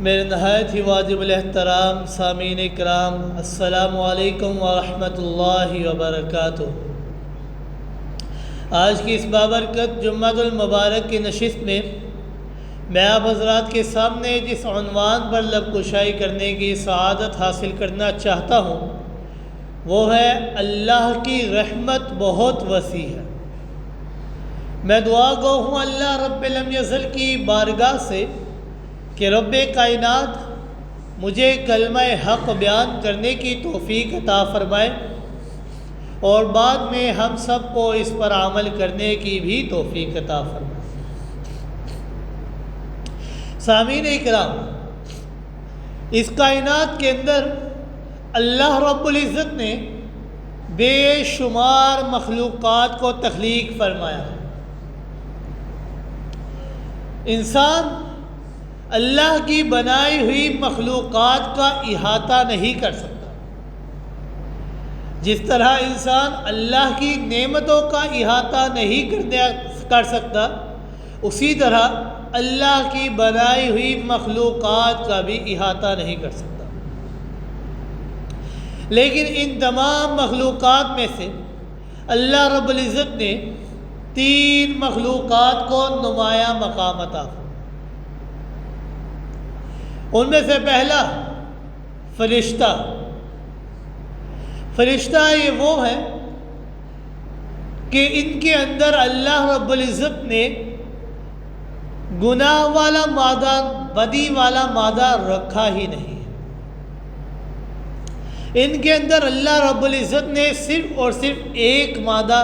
میرے نہایت ہی واجب الاحترام سامعین کرام، السلام علیکم ورحمۃ اللہ وبرکاتہ۔ آج کی اس بابرکت جمعہ المبارک کی نشست میں میں آپ حضرات کے سامنے جس عنوان پر لب کشائی کرنے کی سعادت حاصل کرنا چاہتا ہوں وہ ہے اللہ کی رحمت بہت وسیع ہے۔ میں دعا گو ہوں اللہ رب لم یزل کی بارگاہ سے کہ رب کائنات مجھے کلمہ حق بیان کرنے کی توفیق عطا فرمائے اور بعد میں ہم سب کو اس پر عمل کرنے کی بھی توفیق عطا فرمائے۔ سامعین اکرام، اس کائنات کے اندر اللہ رب العزت نے بے شمار مخلوقات کو تخلیق فرمایا ہے۔ انسان اللہ کی بنائی ہوئی مخلوقات کا احاطہ نہیں کر سکتا۔ جس طرح انسان اللہ کی نعمتوں کا احاطہ نہیں کر سکتا، اسی طرح اللہ کی بنائی ہوئی مخلوقات کا بھی احاطہ نہیں کر سکتا۔ لیکن ان تمام مخلوقات میں سے اللہ رب العزت نے 3 مخلوقات کو نمایاں مقام عطا فرمایا۔ ان میں سے پہلا فرشتہ یہ وہ ہے کہ ان کے اندر اللہ رب العزت نے گناہ والا مادہ، بدی والا مادہ رکھا ہی نہیں ہے۔ ان کے اندر اللہ رب العزت نے صرف اور صرف ایک مادہ،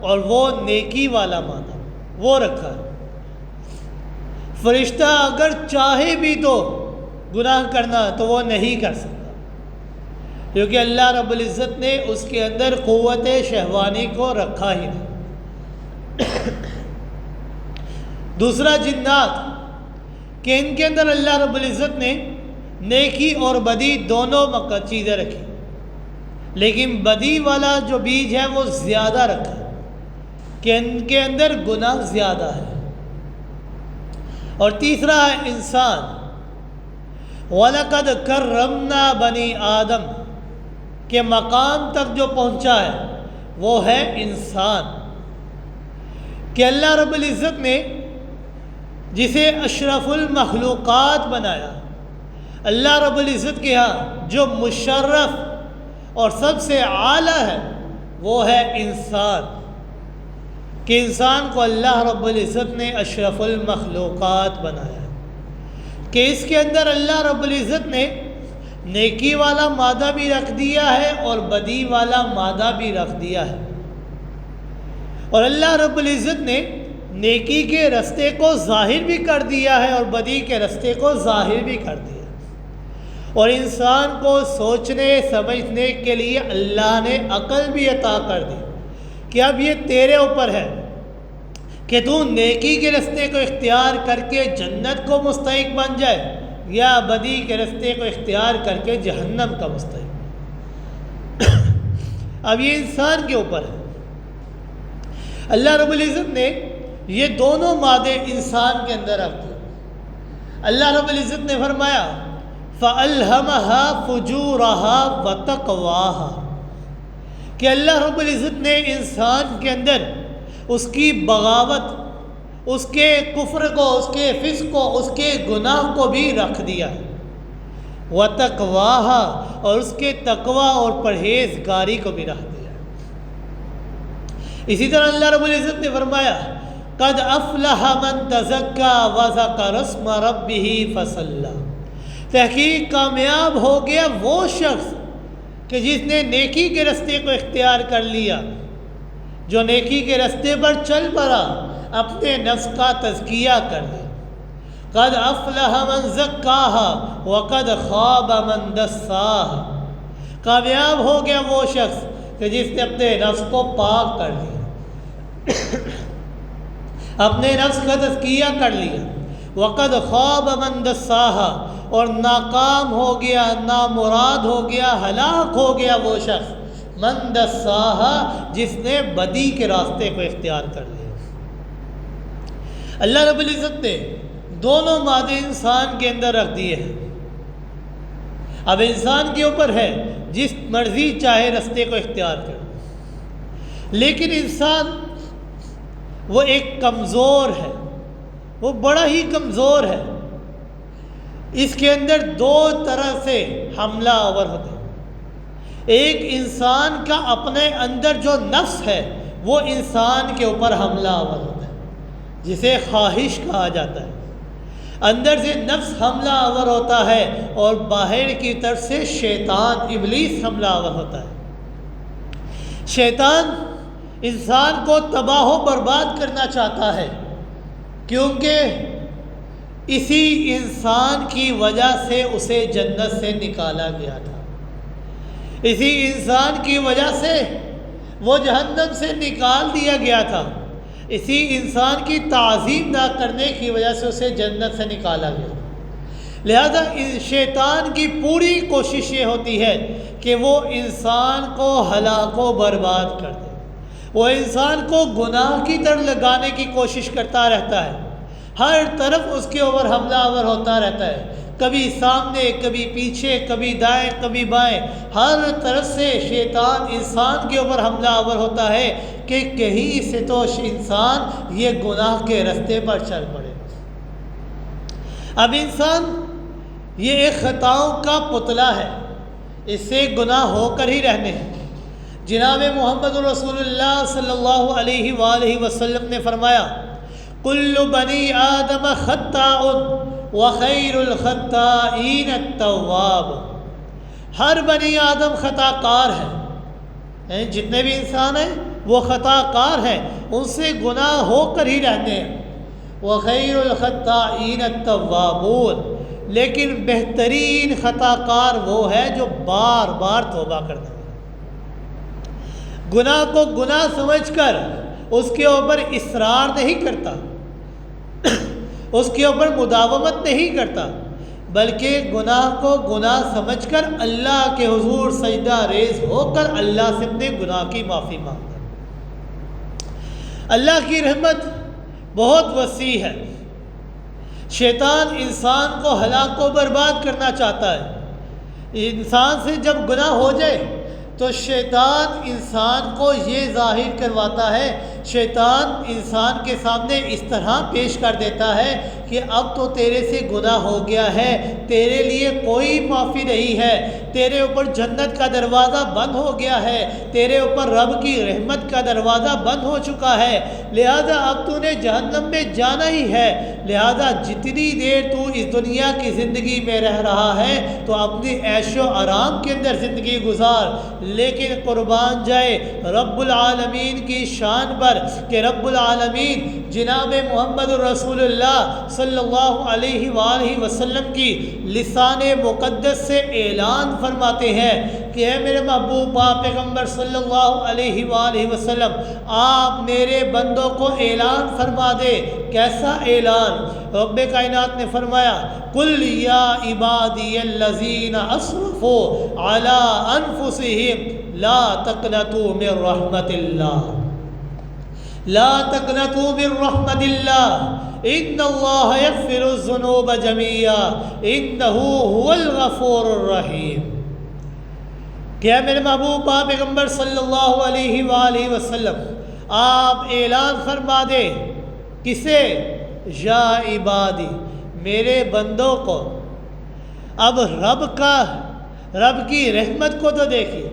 اور وہ نیکی والا مادہ وہ رکھا ہے۔ فرشتہ اگر چاہے بھی تو گناہ کرنا تو وہ نہیں کر سکتا، کیونکہ اللہ رب العزت نے اس کے اندر قوت شہوانی کو رکھا ہی نہیں۔ دوسرا جنات، کہ ان کے اندر اللہ رب العزت نے نیکی اور بدی دونوں چیزیں رکھی، لیکن بدی والا جو بیج ہے وہ زیادہ رکھا ہے کہ ان کے اندر گناہ زیادہ ہے۔ اور تیسرا ہے انسان، وَلَقَدْ كَرَّمْنَا بَنِي آدم، کے مقام تک جو پہنچا ہے وہ ہے انسان، کہ اللہ رب العزت نے جسے اشرف المخلوقات بنایا۔ اللہ رب العزت کے ہاں جو مشرف اور سب سے اعلیٰ ہے وہ ہے انسان، کہ انسان کو اللہ رب العزت نے اشرف المخلوقات بنایا، کہ اس کے اندر اللہ رب العزت نے نیکی والا مادہ بھی رکھ دیا ہے اور بدی والا مادہ بھی رکھ دیا ہے۔ اور اللہ رب العزت نے نیکی کے رستے کو ظاہر بھی کر دیا ہے اور بدی کے رستے کو ظاہر بھی کر دیا، اور انسان کو سوچنے سمجھنے کے لیے اللہ نے عقل بھی عطا کر دی کہ اب یہ تیرے اوپر ہے کہ تو نیکی کے رستے کو اختیار کر کے جنت کو مستحق بن جائے یا بدی کے رستے کو اختیار کر کے جہنم کا مستحق۔ اب یہ انسان کے اوپر ہے۔ اللہ رب العزت نے یہ دونوں مادے انسان کے اندر رکھ دیے۔ اللہ رب العزت نے فرمایا فَأَلْهَمَهَا فُجُورَهَا وَتَقْوَاهَا، کہ اللہ رب العزت نے انسان کے اندر اس کی بغاوت، اس کے کفر کو، اس کے فسق کو، اس کے گناہ کو بھی رکھ دیا ہے، وَتَقْوَاهَا، اور اس کے تقوی اور پرہیزگاری کو بھی رکھ دیا ہے۔ اسی طرح اللہ رب العزت نے فرمایا قَدْ أَفْلَحَ مَنْ تَزَكَّى وَذَكَرَ اسْمَ رَبِّهِ فَصَلَّى، تحقیق کامیاب ہو گیا وہ شخص کہ جس نے نیکی کے رستے کو اختیار کر لیا، جو نیکی کے رستے پر چل پڑا، اپنے نفس کا تزکیہ کر لیا۔ قد افلح من زکاہا وقد خاب من دساہا، کامیاب ہو گیا وہ شخص کہ جس نے اپنے نفس کو پاک کر لیا، اپنے نفس کا تزکیہ کر لیا۔ وقد خواب من دساہا، اور ناکام ہو گیا، نامراد ہو گیا، ہلاک ہو گیا وہ شخص من دساہا جس نے بدی کے راستے کو اختیار کر لیا۔ اللہ رب العزت نے دونوں مادے انسان کے اندر رکھ دیے ہیں۔ اب انسان کے اوپر ہے جس مرضی چاہے رستے کو اختیار کرے، لیکن انسان وہ ایک کمزور ہے، وہ بڑا ہی کمزور ہے۔ اس کے اندر دو طرح سے حملہ آور ہوتا ہے۔ ایک انسان کا اپنے اندر جو نفس ہے وہ انسان کے اوپر حملہ آور ہوتا ہے، جسے خواہش کہا جاتا ہے۔ اندر سے نفس حملہ آور ہوتا ہے اور باہر کی طرف سے شیطان ابلیس حملہ آور ہوتا ہے۔ شیطان انسان کو تباہ و برباد کرنا چاہتا ہے، کیونکہ اسی انسان کی وجہ سے اسے جنت سے نکالا گیا تھا، اسی انسان کی وجہ سے وہ جہنم سے نکال دیا گیا تھا، اسی انسان کی تعظیم نہ کرنے کی وجہ سے اسے جنت سے نکالا گیا۔ لہذا شیطان کی پوری کوشش یہ ہوتی ہے کہ وہ انسان کو ہلاک و برباد کر دے، وہ انسان کو گناہ کی طرف لگانے کی کوشش کرتا رہتا ہے، ہر طرف اس کے اوپر حملہ آور ہوتا رہتا ہے، کبھی سامنے کبھی پیچھے، کبھی دائیں کبھی بائیں، ہر طرف سے شیطان انسان کے اوپر حملہ آور ہوتا ہے کہ کہیں سے تو انسان یہ گناہ کے رستے پر چل پڑے۔ اب انسان یہ ایک خطاؤں کا پتلا ہے، اس سے گناہ ہو کر ہی رہنے ہیں۔ جناب محمد رسول اللہ صلی اللہ علیہ وآلہ وسلم نے فرمایا، کل بنی آدم خطاء وخیر الخطائین التواب۔ ہر بنی آدم خطا کار ہے، جتنے بھی انسان ہیں وہ خطا کار ہیں، ان سے گناہ ہو کر ہی رہتے ہیں۔ وخیر الخطائین التوابون، لیکن بہترین خطا کار وہ ہے جو بار بار توبہ کرتا ہے، گناہ کو گناہ سمجھ کر اس کے اوپر اصرار نہیں کرتا، اس کے اوپر مداومت نہیں کرتا، بلکہ گناہ کو گناہ سمجھ کر اللہ کے حضور سجدہ ریز ہو کر اللہ سے اپنے گناہ کی معافی مانگتا ہے۔ اللہ کی رحمت بہت وسیع ہے۔ شیطان انسان کو ہلاک و برباد کرنا چاہتا ہے۔ انسان سے جب گناہ ہو جائے تو شیطان انسان کو یہ ظاہر کرواتا ہے، شیطان انسان کے سامنے اس طرح پیش کر دیتا ہے کہ اب تو تیرے سے گناہ ہو گیا ہے، تیرے لیے کوئی معافی نہیں ہے، تیرے اوپر جنت کا دروازہ بند ہو گیا ہے، تیرے اوپر رب کی رحمت کا دروازہ بند ہو چکا ہے، لہذا اب تو نے جہنم میں جانا ہی ہے، لہذا جتنی دیر تو اس دنیا کی زندگی میں رہ رہا ہے تو اپنی عیش و آرام کے اندر زندگی گزار۔ لیکن قربان جائے رب العالمین کی شان پر کہ رب العالمین جناب محمد رسول اللہ صلی اللہ علیہ وآلہ وسلم کی لسان مقدس سے اعلان فرماتے ہیں کہ اے میرے محبوب پیغمبر صلی اللہ علیہ وآلہ وسلم، آپ میرے بندوں کو اعلان فرما دے۔ کیسا اعلان؟ رب کائنات نے فرمایا، قل یا عبادی الذین اسرفوا علی انفسہم لا تقنطوا من رحمت اللہ، لا تقنطوا من رحمت اللہ ان اللہ یغفر الذنوب جميعا انہ هو الغفور الرحیم۔ کیا میرے محبوب پیغمبر صلی اللہ علیہ وآلہ وسلم آپ اعلان فرما دے، کسے؟ یا عبادی، میرے بندوں کو۔ اب رب کی رحمت کو تو دیکھیے،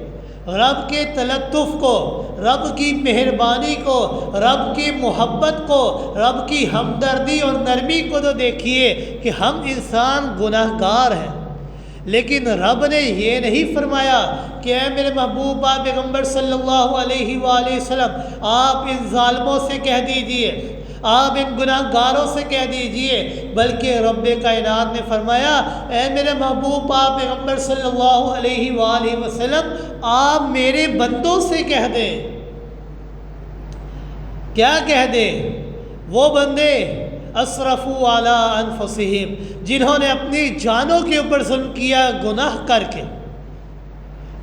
رب کے تلطف کو، رب کی مہربانی کو، رب کی محبت کو، رب کی ہمدردی اور نرمی کو تو دیکھیے کہ ہم انسان گناہ گار ہیں، لیکن رب نے یہ نہیں فرمایا کہ اے میرے محبوب پیغمبر صلی اللہ علیہ وآلہ وسلم آپ ان ظالموں سے کہہ دیجئے، آپ ان گناہ گاروں سے کہہ دیجئے، بلکہ رب کائنات نے فرمایا اے میرے محبوب پیغمبر صلی اللہ علیہ وآلہ وسلم آپ میرے بندوں سے کہہ دیں۔ کیا کہہ دیں؟ وہ بندے اسرفوا علی انفسہم، جنہوں نے اپنی جانوں کے اوپر ظلم کیا گناہ کر کے۔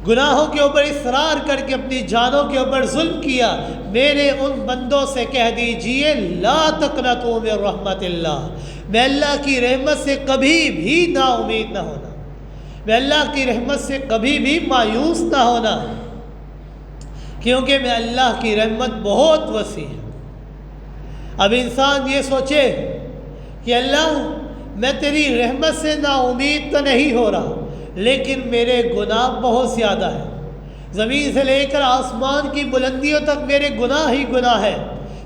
گناہوں کے اوپر اصرار کر کے اپنی جانوں کے اوپر ظلم کیا، میرے ان بندوں سے کہہ دیجئے لا تقنطوا من رحمت اللہ، میں اللہ کی رحمت سے کبھی بھی نا امید نہ ہونا، میں اللہ کی رحمت سے کبھی بھی مایوس نہ ہونا، کیونکہ میں اللہ کی رحمت بہت وسیع ہے۔ اب انسان یہ سوچے کہ اللہ میں تیری رحمت سے نا امید تو نہیں ہو رہا، لیکن میرے گناہ بہت زیادہ ہیں، زمین سے لے کر آسمان کی بلندیوں تک میرے گناہ ہی گناہ ہے،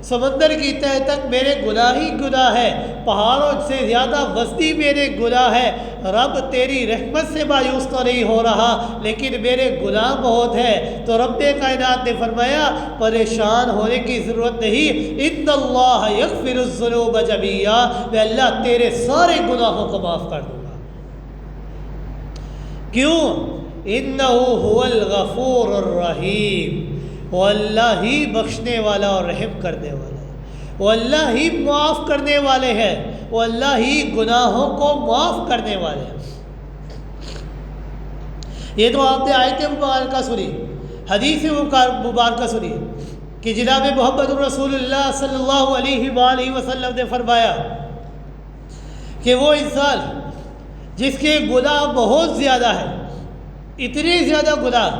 سمندر کی تہہ تک میرے گناہ ہی گناہ ہے، پہاڑوں سے زیادہ وسطی میرے گناہ ہے، رب تیری رحمت سے مایوس تو نہیں ہو رہا لیکن میرے گناہ بہت ہے۔ تو رب کائنات نے فرمایا پریشان ہونے کی ضرورت نہیں، ان اللہ یغفر الذنوب جميعا، میں اللہ تیرے سارے گناہوں کو معاف کر دوں گا۔ کیوں؟ انہ هو الغفور الرحیم، وہ اللہ ہی بخشنے والا اور رحم کرنے والا ہے، وہ اللہ ہی معاف کرنے والے ہیں، وہ اللہ ہی گناہوں کو معاف کرنے والے ہیں۔ یہ تو آپ نے آیت مبارکہ سنی، حدیث مبارکہ سنی کہ جناب محمد رسول اللہ صلی اللہ علیہ وآلہ وسلم نے فرمایا کہ وہ انسان جس کے گناہ بہت زیادہ ہے، اتنے زیادہ گناہ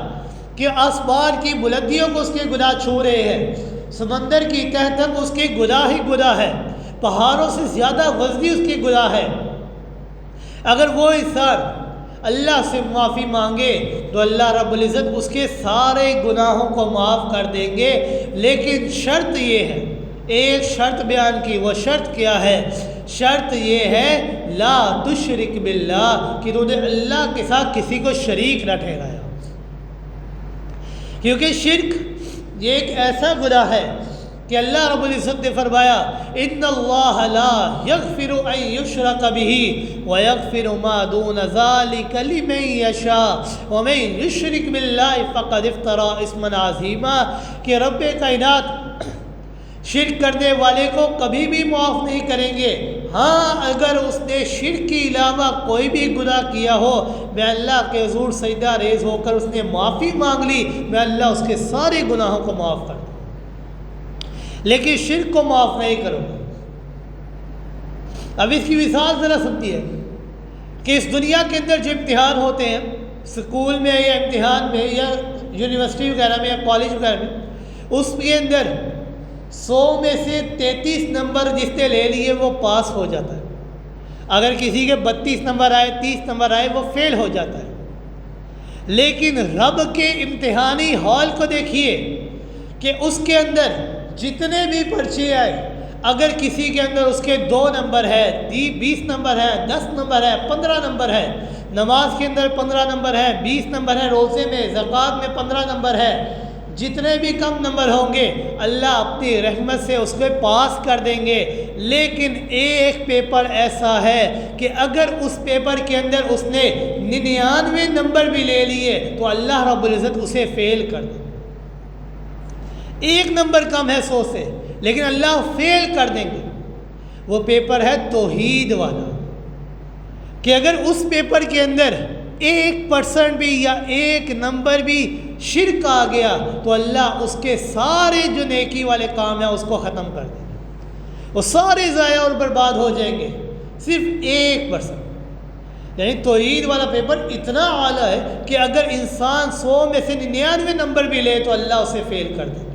کہ آسمان کی بلندیوں کو اس کے گناہ چھو رہے ہیں، سمندر کی تہہ تک اس کے گناہ ہی گناہ ہے، پہاڑوں سے زیادہ وزنی اس کے گناہ ہے، اگر وہ انسان اللہ سے معافی مانگے تو اللہ رب العزت اس کے سارے گناہوں کو معاف کر دیں گے، لیکن شرط یہ ہے، ایک شرط بیان کی، وہ شرط کیا ہے؟ شرط یہ ہے لا تشرک باللہ، کہ انہوں نے اللہ کے ساتھ کسی کو شریک نہ ٹھہرایا، کیونکہ شرک یہ ایک ایسا گناہ ہے کہ اللہ رب العزت نے فرمایا ان اللہ لا یغفر ان یشرک بہ ویغفر ما دون ذلک لمن یشاء ومن یشرک باللہ فقد افتری اثما عظیما، کہ رب کائنات شرک کرنے والے کو کبھی بھی معاف نہیں کریں گے، ہاں اگر اس نے شرک کے علاوہ کوئی بھی گناہ کیا ہو، میں اللہ کے حضور سجدہ ریز ہو کر اس نے معافی مانگ لی، میں اللہ اس کے سارے گناہوں کو معاف کر دوں، لیکن شرک کو معاف نہیں کروں گا۔ اب اس کی مثال ذرا سمجھیے کہ اس دنیا کے اندر جو امتحان ہوتے ہیں، اسکول میں یا امتحان میں یا یونیورسٹی وغیرہ میں یا کالج وغیرہ میں، اس کے اندر 100 میں سے 33 نمبر جس نے لے لیے وہ پاس ہو جاتا ہے، اگر کسی کے 32 نمبر آئے 30 نمبر آئے وہ فیل ہو جاتا ہے۔ لیکن رب کے امتحانی ہال کو دیکھیے کہ اس کے اندر جتنے بھی پرچے آئے، اگر کسی کے اندر اس کے 2 نمبر ہے، 20 نمبر ہے، 10 نمبر ہے، 15 نمبر ہے، نماز کے اندر 15 نمبر ہے، 20 نمبر ہے، روزے میں زکوٰۃ میں 15 نمبر ہے، جتنے بھی کم نمبر ہوں گے اللہ اپنی رحمت سے اس کو پاس کر دیں گے۔ لیکن ایک پیپر ایسا ہے کہ اگر اس پیپر کے اندر اس نے 99 نمبر بھی لے لیے تو اللہ رب العزت اسے فیل کر دیں، ایک نمبر کم ہے 100 سے لیکن اللہ فیل کر دیں گے۔ وہ پیپر ہے توحید والا، کہ اگر اس پیپر کے اندر 1% بھی یا 1 نمبر بھی شرک آ گیا تو اللہ اس کے سارے جو نیکی والے کام ہیں اس کو ختم کر دیں گے، وہ سارے ضائع اور برباد ہو جائیں گے، صرف 1%۔ یعنی توحید والا پیپر اتنا اعلیٰ ہے کہ اگر انسان 100 میں سے 99 نمبر بھی لے تو اللہ اسے فیل کر دیں گے،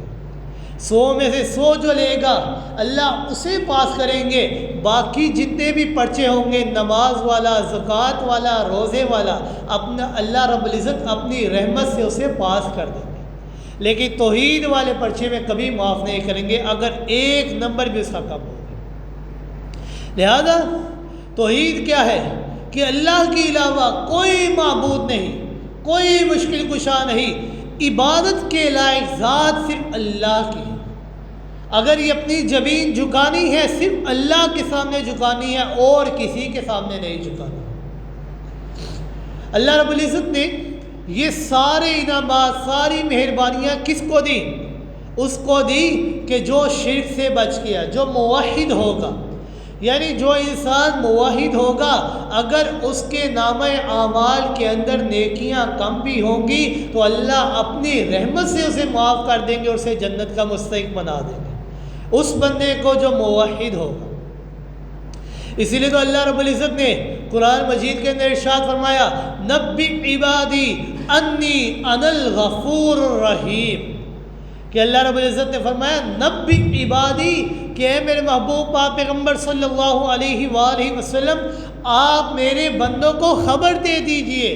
100 میں سے 100 جو لے گا اللہ اسے پاس کریں گے، باقی جتنے بھی پرچے ہوں گے نماز والا، زکوٰۃ والا، روزے والا، اپنا اللہ رب العزت اپنی رحمت سے اسے پاس کر دیں گے، لیکن توحید والے پرچے میں کبھی معاف نہیں کریں گے اگر 1 نمبر بھی اس کا کم ہوگا۔ لہذا توحید کیا ہے کہ اللہ کے علاوہ کوئی معبود نہیں، کوئی مشکل کشا نہیں، عبادت کے لائق ذات صرف اللہ کی ہے، اگر یہ اپنی زمین جھکانی ہے صرف اللہ کے سامنے جھکانی ہے اور کسی کے سامنے نہیں جھکانی۔ اللہ رب العزت نے یہ سارے انعامات، ساری مہربانیاں کس کو دی؟ اس کو دی کہ جو شرک سے بچ گیا، جو موحد ہوگا، یعنی جو انسان موحد ہوگا اگر اس کے نامہ اعمال کے اندر نیکیاں کم بھی ہوں گی تو اللہ اپنی رحمت سے اسے معاف کر دیں گے اور اسے جنت کا مستحق بنا دیں گے، اس بندے کو جو موحد ہوگا۔ اسی لیے تو اللہ رب العزت نے قرآن مجید کے اندر ارشاد فرمایا نبی عبادی انی انا الغفور الرحیم، کہ اللہ رب العزت نے فرمایا نبی عبادی، کہ اے میرے محبوب پاک پیغمبر صلی اللہ علیہ وآلہ وسلم آپ میرے بندوں کو خبر دے دیجئے،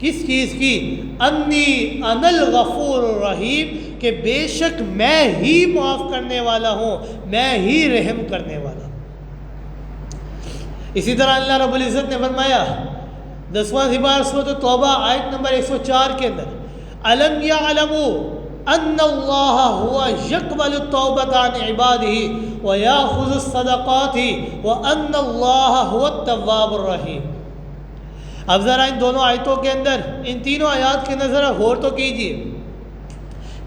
کس چیز کی؟ انی انا الغفور الرحیم، کہ بے شک میں ہی معاف کرنے والا ہوں، میں ہی رحم کرنے والا ہوں۔ اسی طرح اللہ رب العزت نے فرمایا 10واں سپارہ سورۃ توبہ آیت نمبر 104 کے اندر الم یعلموا ان اللہ هو یقبل التوبۃ عن عبادہ ویأخذ الصدقات وان اللہ هو التواب الرحیم۔ اب ذرا ان دونوں آیتوں کے اندر، ان تینوں آیات کے اندر ذرا غور تو کیجیے۔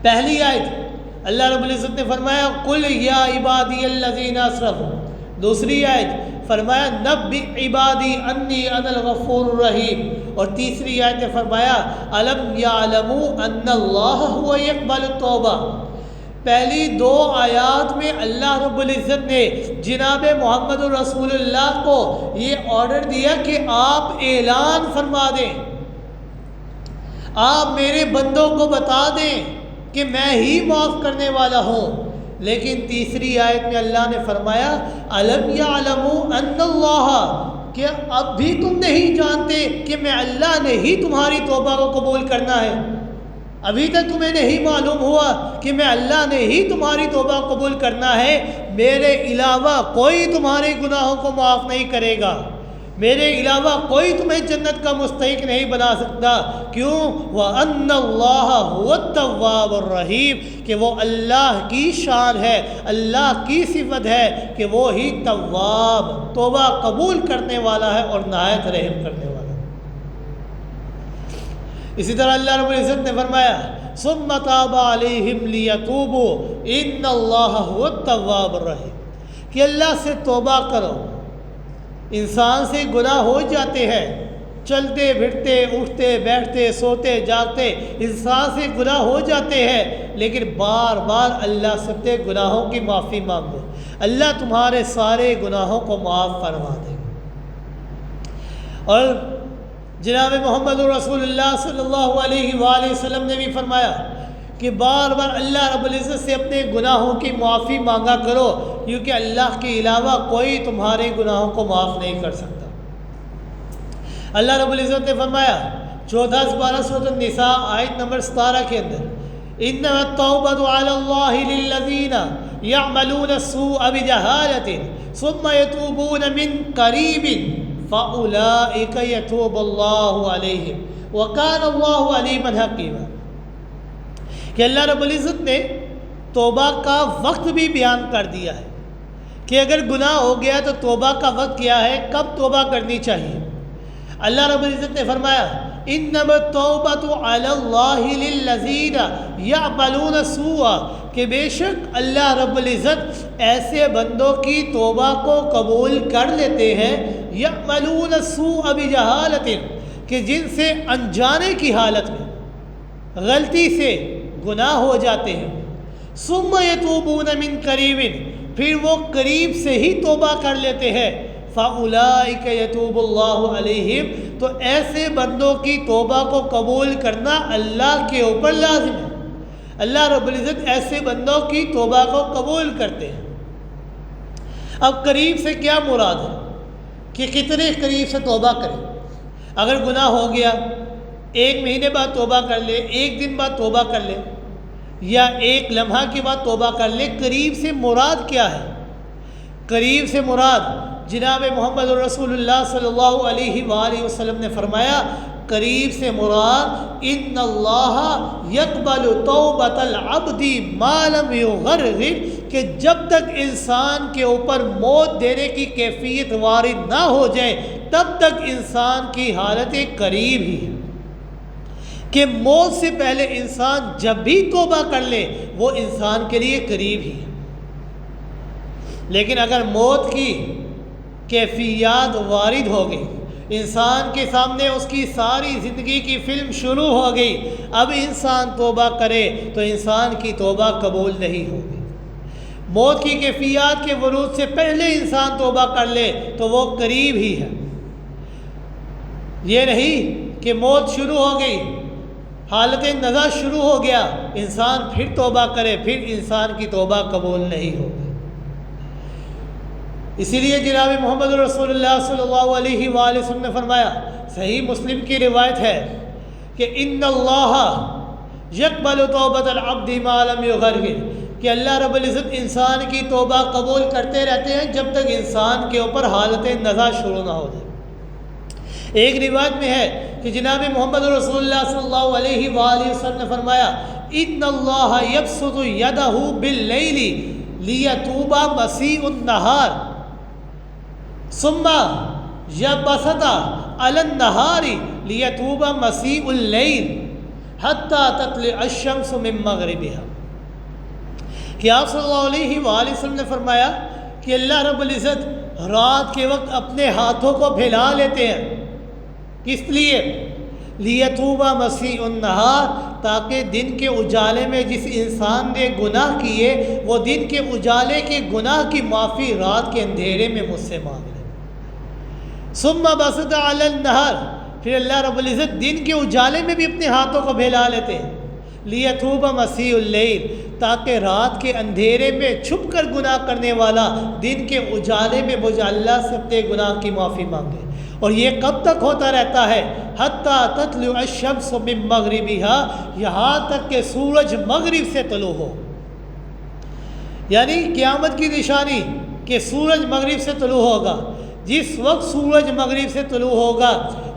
پہلی آیت اللہ رب العزت نے فرمایا قل یا عبادی الذین اسرفوا، دوسری آیت فرمایا نبی عبادی انی انا الغفور الرحیم، اور تیسری آیت نے فرمایا الم یعلموا ان اللہ هو یقبل التوبہ۔ پہلی دو آیات میں اللہ رب العزت نے جناب محمد رسول اللہ کو یہ آرڈر دیا کہ آپ اعلان فرما دیں، آپ میرے بندوں کو بتا دیں کہ میں ہی معاف کرنے والا ہوں۔ لیکن تیسری آیت میں اللہ نے فرمایا الم یعلموا ان اللہ، کہ اب بھی تم نہیں جانتے کہ میں اللہ نے ہی تمہاری توبہ کو قبول کرنا ہے؟ ابھی تک تمہیں نہیں معلوم ہوا کہ میں اللہ نے ہی تمہاری توبہ قبول کرنا ہے؟ میرے علاوہ کوئی تمہارے گناہوں کو معاف نہیں کرے گا، میرے علاوہ کوئی تمہیں جنت کا مستحق نہیں بنا سکتا۔ کیوں؟ وَأَنَّ اللَّهَ هُوَ التَّوَّابُ الرَّحِيمُ، کہ وہ اللہ کی شان ہے، اللہ کی صفت ہے کہ وہ ہی تواب، توبہ قبول کرنے والا ہے اور نہایت رحم کرنے والا ہے۔ اسی طرح اللہ رب العزت نے فرمایا ثُمَّ تَابَ عَلَيْهِمْ لِيَتُوبُوا إِنَّ اللَّهَ هُوَ التَّوَّابُ الرَّحِيمُ، کہ اللہ سے توبہ کرو۔ انسان سے گناہ ہو جاتے ہیں، چلتے پھرتے اٹھتے بیٹھتے سوتے جاگتے انسان سے گناہ ہو جاتے ہیں، لیکن بار بار اللہ سے اپنے گناہوں کی معافی مانگو، اللہ تمہارے سارے گناہوں کو معاف فرما دے گا۔ اور جناب محمد رسول اللہ صلی اللہ علیہ وآلہ وسلم نے بھی فرمایا کہ بار بار اللہ رب العزت سے اپنے گناہوں کی معافی مانگا کرو، کیونکہ اللہ کے علاوہ کوئی تمہارے گناہوں کو معاف نہیں کر سکتا۔ اللہ رب العزت نے فرمایا 14 سپارہ سورۃ النساء آیت نمبر 17 کے اندر انما التوبۃ علی اللہ للذین یعملون السوء بجہالۃ ثم یتوبون من قریب فاولئک یتوب اللہ علیہم وکان اللہ علیما حکیما، کہ اللہ رب العزت نے توبہ کا وقت بھی بیان کر دیا ہے کہ اگر گناہ ہو گیا تو توبہ کا وقت کیا ہے، کب توبہ کرنی چاہیے۔ اللہ رب العزت نے فرمایا انما التوبۃ علی اللہ للذین یعملون السوء، کہ بے شک اللہ رب العزت ایسے بندوں کی توبہ کو قبول کر لیتے ہیں، یعملون السوء بجہالۃ، کہ جن سے انجانے کی حالت میں غلطی سے گناہ ہو جاتے ہیں، ثم یتوبون من قریب، پھر وہ قریب سے ہی توبہ کر لیتے ہیں، فاولئک یتوب اللہ علیہم، تو ایسے بندوں کی توبہ کو قبول کرنا اللہ کے اوپر لازم ہے۔ اللہ رب العزت ایسے بندوں کی توبہ کو قبول کرتے ہیں۔ اب قریب سے کیا مراد ہے کہ کتنے قریب سے توبہ کریں؟ اگر گناہ ہو گیا 1 مہینے بعد توبہ کر لے، 1 دن بعد توبہ کر لے، یا 1 لمحہ کے بعد توبہ کر لے، قریب سے مراد کیا ہے؟ قریب سے مراد جناب محمد رسول اللہ صلی اللہ علیہ وآلہ وسلم نے فرمایا قریب سے مراد ان اللہ یقبل توبۃ العبد ما لم یغرغر، کہ جب تک انسان کے اوپر موت دینے کی کیفیت وارد نہ ہو جائے تب تک انسان کی حالت قریب ہی ہے، کہ موت سے پہلے انسان جب بھی توبہ کر لے وہ انسان کے لیے قریب ہی ہے۔ لیکن اگر موت کی کیفیات وارد ہو گئی، انسان کے سامنے اس کی ساری زندگی کی فلم شروع ہو گئی، اب انسان توبہ کرے تو انسان کی توبہ قبول نہیں ہوگی۔ موت کی کیفیات کے ورود سے پہلے انسان توبہ کر لے تو وہ قریب ہی ہے۔ یہ نہیں کہ موت شروع ہو گئی، حالت نزع شروع ہو گیا، انسان پھر توبہ کرے، پھر انسان کی توبہ قبول نہیں ہوگی۔ اسی لیے جناب محمد رسول اللہ صلی اللہ علیہ وآلہ وسلم نے فرمایا، صحیح مسلم کی روایت ہے کہ ان اللہ یقبل توبۃ العبد ما لم یغرغر، کہ اللہ رب العزت انسان کی توبہ قبول کرتے رہتے ہیں جب تک انسان کے اوپر حالت نزع شروع نہ ہو جائے۔ ایک روایت میں ہے کہ جناب محمد رسول اللہ صلی اللہ علیہ وآلہ وسلم نے فرمایا، ان اللہ یبسط یدہ باللیل لیتوب مسیء النہار ثم یبسط علی النہار لیتوب مسیء اللیل حتی تطلع الشمس من مغربها، کہ آپ صلی اللہ علیہ وآلہ وسلم نے فرمایا کہ اللہ رب العزت رات کے وقت اپنے ہاتھوں کو پھیلا لیتے ہیں، کس لیے؟ لیتوب مسیء النہار، تاکہ دن کے اجالے میں جس انسان نے گناہ کیے وہ دن کے اجالے کے گناہ کی معافی رات کے اندھیرے میں مجھ سے مانگ لے۔ ثم بسط علی النہار، پھر اللہ رب العزت دن کے اجالے میں بھی اپنے ہاتھوں کو پھیلا لیتے ہیں، لیتوب مسیء اللیل، تاکہ رات کے اندھیرے میں چھپ کر گناہ کرنے والا دن کے اجالے میں مجھے اللہ سے اپنے گناہ کی معافی مانگے۔ اور یہ کب تک ہوتا رہتا ہے؟ حتیٰ تطلع الشمس من مغربها، یہاں تک کہ سورج مغرب سے طلوع ہو، یعنی قیامت کی نشانی کہ سورج مغرب سے طلوع ہوگا۔ جس وقت سورج مغرب سے طلوع ہوگا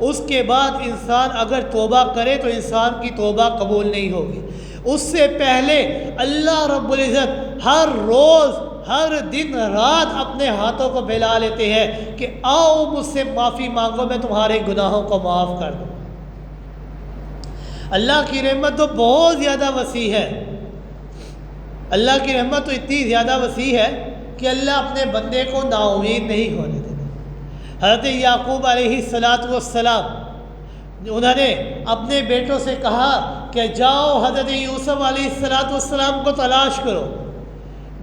اس کے بعد انسان اگر توبہ کرے تو انسان کی توبہ قبول نہیں ہوگی۔ اس سے پہلے اللہ رب العزت ہر روز ہر دن رات اپنے ہاتھوں کو پھیلا لیتے ہیں کہ آؤ مجھ سے معافی مانگو، میں تمہارے گناہوں کو معاف کر دوں۔ اللہ کی رحمت تو بہت زیادہ وسیع ہے، اللہ کی رحمت تو اتنی زیادہ وسیع ہے کہ اللہ اپنے بندے کو نا امید نہیں ہونے دیتا۔ حضرت یعقوب علیہ السلام انہوں نے اپنے بیٹوں سے کہا کہ جاؤ حضرت یوسف علیہ السلام کو تلاش کرو۔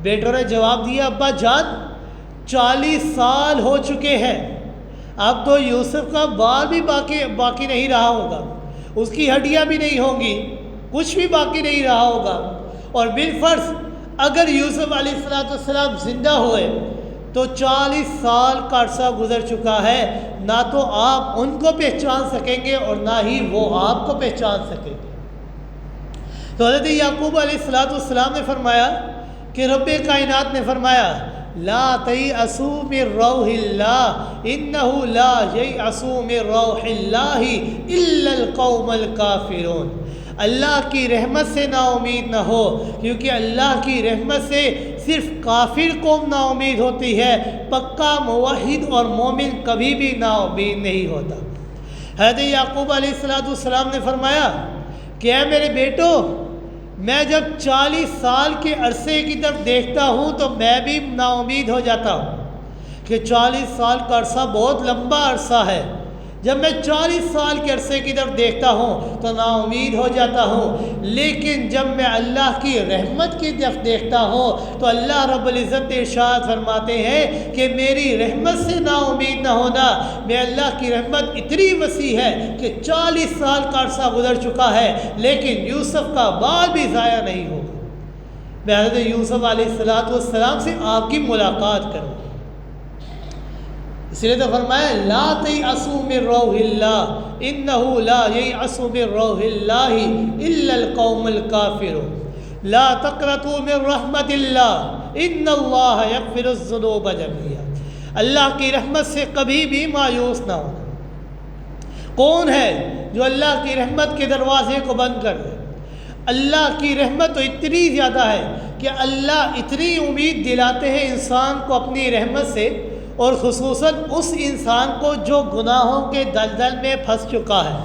بیٹوں نے جواب دیا، ابا جان 40 سال ہو چکے ہیں، اب تو یوسف کا بال بھی باقی نہیں رہا ہوگا، اس کی ہڈیاں بھی نہیں ہوں گی، کچھ بھی باقی نہیں رہا ہوگا، اور بالفرض اگر یوسف علیہ السلام زندہ ہوئے تو 40 سال کا عرصہ گزر چکا ہے، نہ تو آپ ان کو پہچان سکیں گے اور نہ ہی وہ آپ کو پہچان سکیں گے۔ تو حضرت یعقوب علیہ السلام نے فرمایا کہ رب کائنات نے فرمایا، لا تیأسوا من روح اللہ انہ لا ییأسوا من روح اللہ الا القوم الکافرون، اللہ کی رحمت سے نا امید نہ ہو، کیونکہ اللہ کی رحمت سے صرف کافر قوم نا امید ہوتی ہے، پکا موحد اور مومن کبھی بھی نا امید نہیں ہوتا۔ حضرت یعقوب علیہ السلام نے فرمایا کہ اے میرے بیٹو، میں جب 40 سال کے عرصے کی طرف دیکھتا ہوں تو میں بھی نا امید ہو جاتا ہوں کہ 40 سال کا عرصہ بہت لمبا عرصہ ہے۔ جب میں 40 سال کے عرصے کی طرف دیکھتا ہوں تو نا امید ہو جاتا ہوں، لیکن جب میں اللہ کی رحمت کی طرف دیکھتا ہوں تو اللہ رب العزت ارشاد فرماتے ہیں کہ میری رحمت سے نا امید نہ ہونا، میں اللہ کی رحمت اتنی وسیع ہے کہ 40 سال کا عرصہ گزر چکا ہے لیکن یوسف کا بال بھی ضائع نہیں ہوگا، میں حضرت یوسف علیہ السلام سے آپ کی ملاقات کروں۔ اس لیے تو فرمایا لا تیأسوا من روح اللہ انہ لا ییأس من روح اللہ الا القوم الکافرون، لا تقنطوا من رحمت اللہ ان اللہ یغفر الذنوب جميعا، اللہ کی رحمت سے کبھی بھی مایوس نہ ہونا۔ کون ہے جو اللہ کی رحمت کے دروازے کو بند کر دے؟ اللہ کی رحمت تو اتنی زیادہ ہے کہ اللہ اتنی امید دلاتے ہیں انسان کو اپنی رحمت سے، اور خصوصاً اس انسان کو جو گناہوں کے دلدل میں پھنس چکا ہے،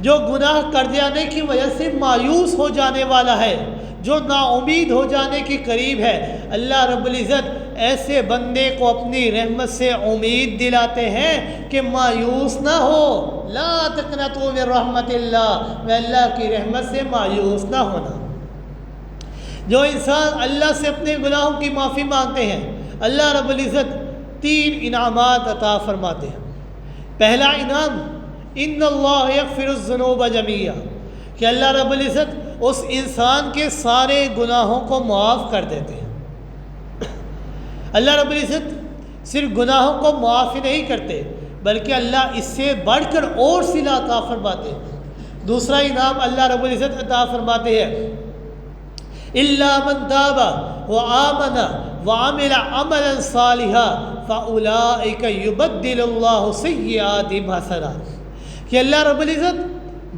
جو گناہ کر جانے کی وجہ سے مایوس ہو جانے والا ہے، جو نا امید ہو جانے کے قریب ہے، اللہ رب العزت ایسے بندے کو اپنی رحمت سے امید دلاتے ہیں کہ مایوس نہ ہو، لا تقنطوا من رحمت اللہ، میں اللہ کی رحمت سے مایوس نہ ہونا۔ جو انسان اللہ سے اپنے گناہوں کی معافی مانگتے ہیں، اللہ رب العزت 3 انعامات عطا فرماتے ہیں۔ پہلا انعام، ان اللہ یغفر الذنوب جميعا، کہ اللہ رب العزت اس انسان کے سارے گناہوں کو معاف کر دیتے ہیں۔ اللہ رب العزت صرف گناہوں کو معاف ہی نہیں کرتے بلکہ اللہ اس سے بڑھ کر اور صلہ عطا فرماتے ہیں۔ دوسرا انعام اللہ رب العزت عطا فرماتے ہیں، الا من تاب وآمن وعمل عملا صالحا فاولئک یبدل اللہ سیئاتہم حسنات، کہ اللہ رب العزت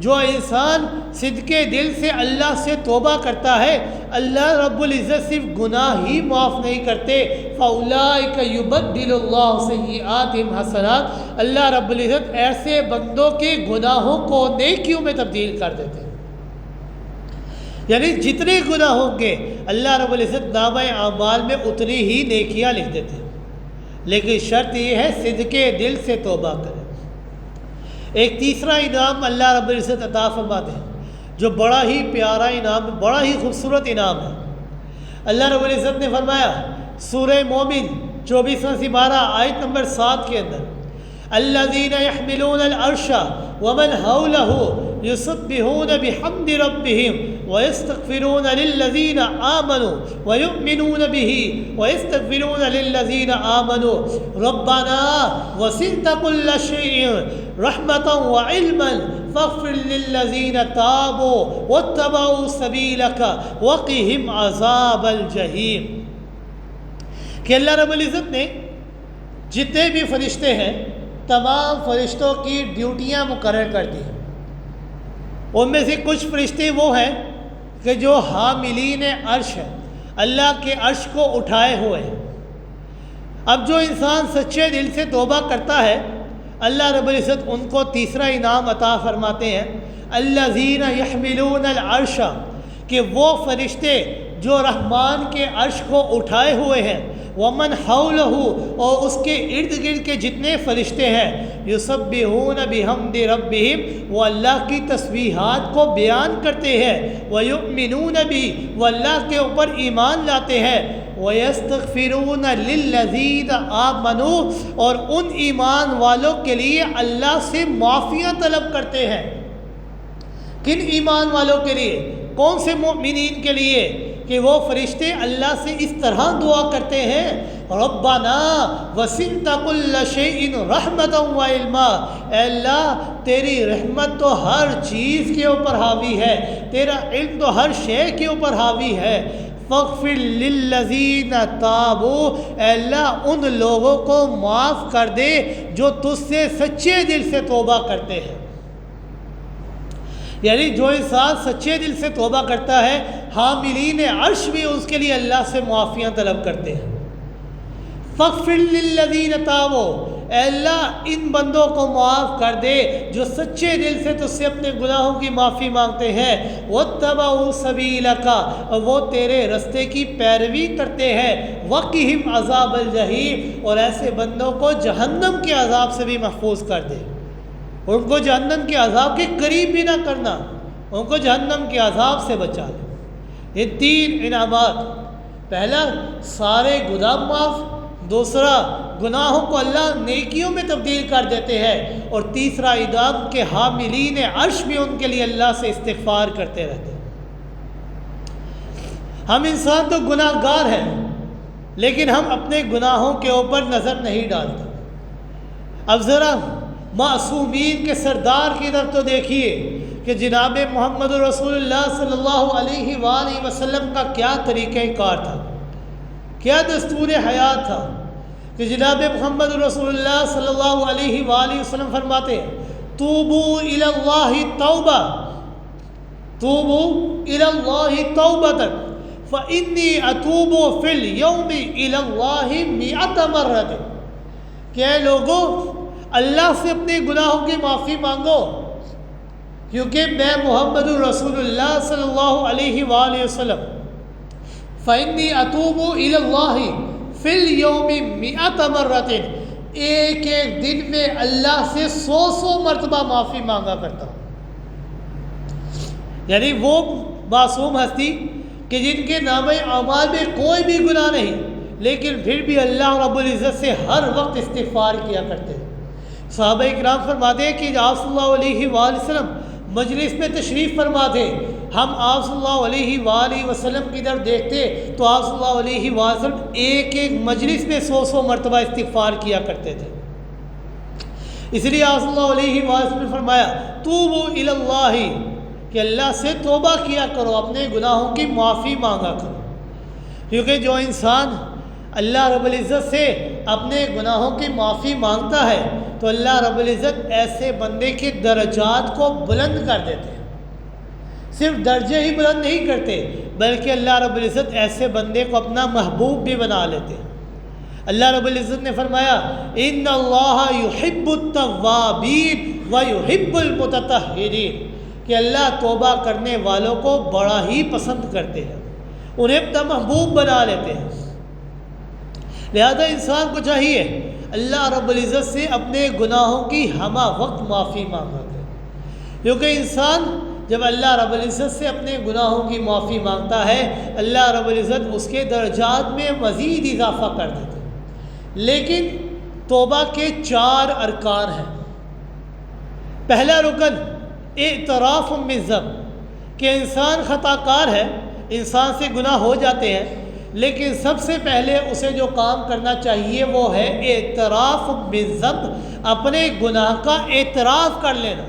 جو انسان صدقے دل سے اللہ سے توبہ کرتا ہے، اللہ رب العزت صرف گناہ ہی معاف نہیں کرتے، فاولئک یبدل اللہ سیئاتہم حسنات، اللہ رب العزت ایسے بندوں کے گناہوں کو نیکیوں میں تبدیل کر دیتے ہیں۔ یعنی جتنے گناہ ہوں گے اللہ رب العزت نامہ اعمال میں اتنی ہی نیکیاں لکھ دیتے ہیں، لیکن شرط یہ ہے صدقے دل سے توبہ کریں۔ ایک تیسرا انعام اللہ رب العزت عطا فرماتے ہیں جو بڑا ہی پیارا انعام ہے، بڑا ہی خوبصورت انعام ہے۔ اللہ رب العزت نے فرمایا سورہ مومن 24واں سپارہ آیت نمبر 7 کے اندر، الذین یحملون العرش ومن حولہ یسبحون بحمد ربہم ویستغفرون للذین آمنوا ویؤمنون بہ ویستغفرون للذین آمنوا ربنا وسعت کل شیء رحمتا وعلما فاغفر للذین تابوا واتبعوا سبیلک وقہم عذاب الجحیم، کہ اللہ رب العزت نے جتنے بھی فرشتے ہیں تمام فرشتوں کی ڈیوٹیاں مقرر کر دی۔ ان میں سے کچھ فرشتے وہ ہیں کہ جو حاملین عرش ہیں، اللہ کے عرش کو اٹھائے ہوئے ہیں۔ اب جو انسان سچے دل سے توبہ کرتا ہے اللہ رب العزت ان کو تیسرا انعام عطا فرماتے ہیں، الذین یحملون العرش، کہ وہ فرشتے جو رحمان کے عرش کو اٹھائے ہوئے ہیں، ومن حولہ، اور اس کے ارد گرد کے جتنے فرشتے ہیں، یسبحون بحمد ربہم، وہ اللہ کی تسبیحات کو بیان کرتے ہیں، ویؤمنون بہ، وہ اللہ کے اوپر ایمان لاتے ہیں، ویستغفرون للذین آمنوا، اور ان ایمان والوں کے لیے اللہ سے معافیاں طلب کرتے ہیں۔ کن ایمان والوں کے لیے؟ کون سے مومنین کے لیے؟ کہ وہ فرشتے اللہ سے اس طرح دعا کرتے ہیں، ربنا وسعت کل شیء رحمتا وعلما، اے اللہ تیری رحمت تو ہر چیز کے اوپر حاوی ہے، تیرا علم تو ہر شے کے اوپر حاوی ہے، فاغفر للذین تابوا، اے اللہ ان لوگوں کو معاف کر دے جو تجھ سے سچے دل سے توبہ کرتے ہیں۔ یعنی جو انسان سچے دل سے توبہ کرتا ہے، حاملین عرش بھی اس کے لیے اللہ سے معافیاں طلب کرتے ہیں۔ فاغفر للذین تابوا، اے اللہ ان بندوں کو معاف کر دے جو سچے دل سے تجھ سے اپنے گناہوں کی معافی مانگتے ہیں، واتبعوا سبیلک، اور وہ تیرے رستے کی پیروی کرتے ہیں، وقہم عذاب الجحیم، اور ایسے بندوں کو جہنم کے عذاب سے بھی محفوظ کر دے، ان کو جہنم کے عذاب کے قریب بھی نہ کرنا، ان کو جہنم کے عذاب سے بچا لے۔ یہ 3 انعامات، پہلا سارے گناہ معاف، دوسرا گناہوں کو اللہ نیکیوں میں تبدیل کر دیتے ہیں، اور تیسرا انعام کے حاملین عرش بھی ان کے لیے اللہ سے استغفار کرتے رہتے ہیں۔ ہم انسان تو گناہ گار ہیں، لیکن ہم اپنے گناہوں کے اوپر نظر نہیں ڈالتے۔ اب ذرا معصومین کے سردار کی طرف تو دیکھیے کہ جناب محمد رسول اللہ صلی اللہ علیہ وآلہ وسلم کا کیا طریقہ کار تھا، کیا دستور حیات تھا، کہ جناب محمد رسول اللہ صلی اللہ علیہ وآلہ وسلم فرماتے ہیں، توبوا الی اللہ توبہ، توبوا الی اللہ توبۃ فانی اتوب فی اليوم الی اللہ 100 مرۃ، کہ اے لوگوں اللہ سے اپنے گناہوں کی معافی مانگو، کیونکہ میں محمد رسول اللہ صلی اللہ علیہ وآلہ وسلم فإنی اتوب الی اللہ فی فی الیوم مئۃ مرۃ، ایک ایک دن میں اللہ سے 100 مرتبہ معافی مانگا کرتا ہوں۔ یعنی وہ معصوم ہستی کہ جن کے نامہ اعمال میں کوئی بھی گناہ نہیں، لیکن پھر بھی اللہ رب العزت سے ہر وقت استغفار کیا کرتے ہیں۔ صحابہ اکرام فرماتے ہیں کہ آپ صلی اللہ علیہ وآلہ وسلم مجلس میں تشریف فرما تھے، ہم آپ صلی اللہ علیہ وآلہ وسلم کی طرف دیکھتے تو آپ صلی اللہ علیہ وآلہ وسلم ایک ایک مجلس میں 100 مرتبہ استغفار کیا کرتے تھے۔ اس لیے آپ صلی اللہ علیہ وآلہ وسلم نے فرمایا توبوا الی اللہ، کہ اللہ سے توبہ کیا کرو، اپنے گناہوں کی معافی مانگا کرو، کیونکہ جو انسان اللہ رب العزت سے اپنے گناہوں کی معافی مانگتا ہے تو اللہ رب العزت ایسے بندے کے درجات کو بلند کر دیتے ہیں۔ صرف درجے ہی بلند نہیں کرتے بلکہ اللہ رب العزت ایسے بندے کو اپنا محبوب بھی بنا لیتے ہیں۔ اللہ رب العزت نے فرمایا ان اللہ یحب التوابین ویحب المتطہرین، کہ اللہ توبہ کرنے والوں کو بڑا ہی پسند کرتے ہیں، انہیں اپنا محبوب بنا لیتے ہیں۔ لہذا انسان کو چاہیے اللہ رب العزت سے اپنے گناہوں کی ہمہ وقت معافی مانگا کرے، کیونکہ انسان جب اللہ رب العزت سے اپنے گناہوں کی معافی مانگتا ہے اللہ رب العزت اس کے درجات میں مزید اضافہ کر دیتے ہیں۔ لیکن توبہ کے 4 ارکان ہیں۔ پہلا رکن اعتراف بالذنب، کہ انسان خطا کار ہے، انسان سے گناہ ہو جاتے ہیں، لیکن سب سے پہلے اسے جو کام کرنا چاہیے وہ ہے اعتراف بالذنب، اپنے گناہ کا اعتراف کر لینا۔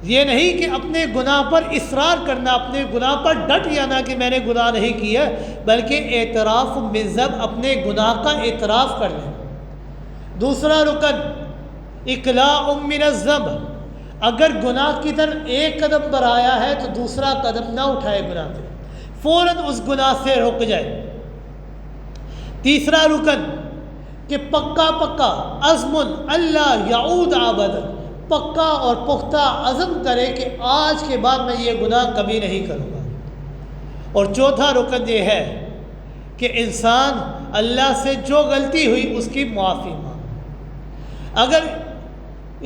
یہ نہیں کہ اپنے گناہ پر اصرار کرنا، اپنے گناہ پر ڈٹ جانا کہ میں نے گناہ نہیں کیا، بلکہ اعتراف بالذنب، اپنے گناہ کا اعتراف کر لینا۔ دوسرا رکن اقلاع من الذنب، اگر گناہ کی طرف ایک قدم بڑھایا ہے تو دوسرا قدم نہ اٹھائے گناہ کی، فوراً اس گناہ سے رک جائے۔ تیسرا رکن کہ پکا عزم اللہ یعود ابدا، پکا اور پختہ عزم کرے کہ آج کے بعد میں یہ گناہ کبھی نہیں کروں گا۔ اور چوتھا رکن یہ ہے کہ انسان اللہ سے جو غلطی ہوئی اس کی معافی مانگے۔ اگر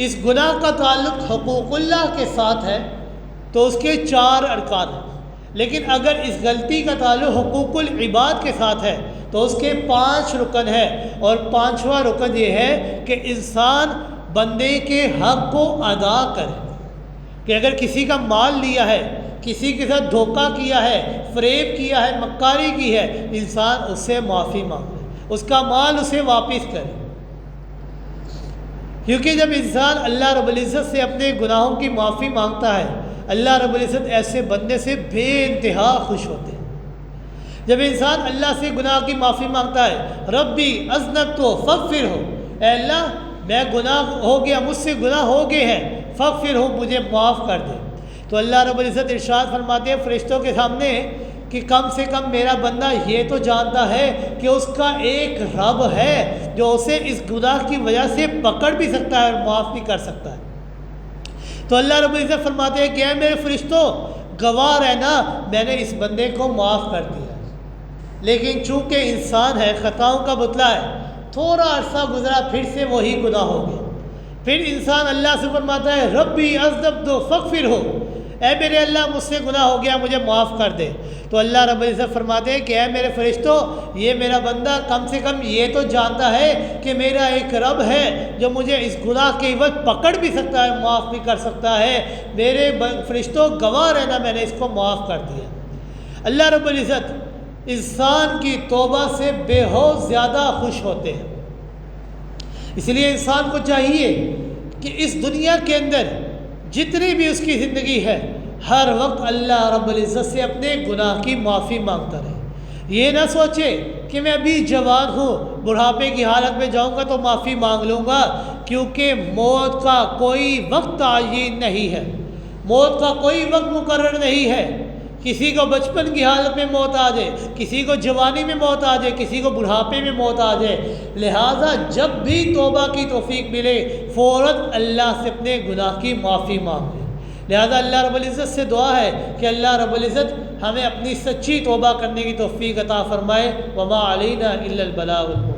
اس گناہ کا تعلق حقوق اللہ کے ساتھ ہے تو اس کے 4 ارکان ہیں، لیکن اگر اس غلطی کا تعلق حقوق العباد کے ساتھ ہے تو اس کے 5 رکن ہیں، اور 5واں رکن یہ ہے کہ انسان بندے کے حق کو ادا کرے، کہ اگر کسی کا مال لیا ہے، کسی کے ساتھ دھوکہ کیا ہے، فریب کیا ہے، مکاری کی ہے، انسان اس سے معافی مانگے، اس کا مال اسے واپس کرے۔ کیونکہ جب انسان اللہ رب العزت سے اپنے گناہوں کی معافی مانگتا ہے اللہ رب العزت ایسے بندے سے بے انتہا خوش ہوتے ہیں۔ جب انسان اللہ سے گناہ کی معافی مانگتا ہے ربی اذنبت فاغفر ہو، اے اللہ میں گناہ ہو گیا، مجھ سے گناہ ہو گئے ہیں، فاغفر ہو، مجھے معاف کر دے، تو اللہ رب العزت ارشاد فرماتے ہیں فرشتوں کے سامنے کہ کم سے کم میرا بندہ یہ تو جانتا ہے کہ اس کا ایک رب ہے جو اسے اس گناہ کی وجہ سے پکڑ بھی سکتا ہے اور معاف بھی کر سکتا ہے۔ تو اللہ رب العزت فرماتے ہیں کہ اے میرے فرشتوں گواہ رہنا، میں نے اس بندے کو معاف کر دیا۔ لیکن چونکہ انسان ہے، خطاؤں کا پتلا ہے، تھوڑا عرصہ گزرا پھر سے وہی گناہ ہو گیا، پھر انسان اللہ سے فرماتا ہے ربی اذنبت فاغفر ہو، اے میرے اللہ مجھ سے گناہ ہو گیا، مجھے معاف کر دے، تو اللہ رب العزت فرماتے ہیں کہ اے میرے فرشتوں یہ میرا بندہ کم سے کم یہ تو جانتا ہے کہ میرا ایک رب ہے جو مجھے اس گناہ کے عوض پکڑ بھی سکتا ہے، معاف بھی کر سکتا ہے، میرے فرشتوں گواہ رہنا میں نے اس کو معاف کر دیا۔ اللہ رب العزت انسان کی توبہ سے بے حد زیادہ خوش ہوتے ہیں۔ اس لیے انسان کو چاہیے کہ اس دنیا کے اندر جتنی بھی اس کی زندگی ہے ہر وقت اللہ رب العزت سے اپنے گناہ کی معافی مانگتا رہے۔ یہ نہ سوچے کہ میں ابھی جوان ہوں، بڑھاپے کی حالت میں جاؤں گا تو معافی مانگ لوں گا، کیونکہ موت کا کوئی وقت تعین نہیں ہے، موت کا کوئی وقت مقرر نہیں ہے۔ کسی کو بچپن کی حالت میں موت آ جائے، کسی کو جوانی میں موت آ جائے، کسی کو بڑھاپے میں موت آ جائے، لہٰذا جب بھی توبہ کی توفیق ملے فوراً اللہ سے اپنے گناہ کی معافی مانگے، لہذا اللہ رب العزت سے دعا ہے کہ اللہ رب العزت ہمیں اپنی سچی توبہ کرنے کی توفیق عطا فرمائے۔ وما علینا الا البلاغ المبین۔